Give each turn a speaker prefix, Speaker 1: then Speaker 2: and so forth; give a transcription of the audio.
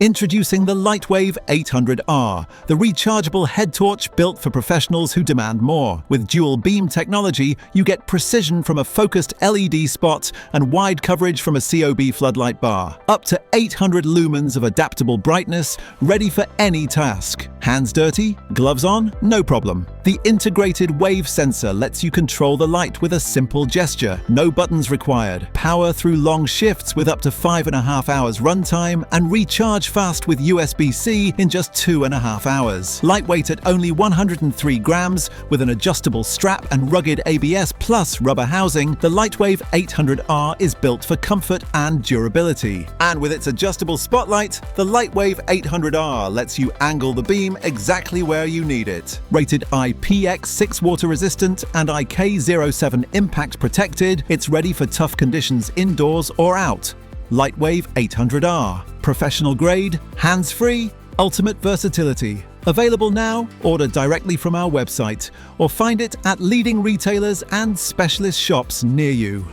Speaker 1: Introducing the Lightwave 800R, the rechargeable head torch built for professionals who demand more. With dual beam technology, you get precision from a focused LED spot and wide coverage from a COB floodlight bar. Up to 800 lumens of adaptable brightness, ready for any task. Hands dirty? Gloves on? No problem. The integrated wave sensor lets you control the light with a simple gesture. No buttons required. Power through long shifts with up to 5.5 hours runtime and recharge fast with USB-C in just 2.5 hours. Lightweight at only 103 grams, with an adjustable strap and rugged ABS plus rubber housing, the Lightwave 800R is built for comfort and durability. And with its adjustable spotlight, the Lightwave 800R lets you angle the beam exactly where you need it. Rated IPX6 water resistant and IK07 impact protected, it's ready for tough conditions indoors or out. Lightwave 800R. Professional grade, hands-free, ultimate versatility. Available now, order directly from our website or find it at leading retailers and specialist shops near you.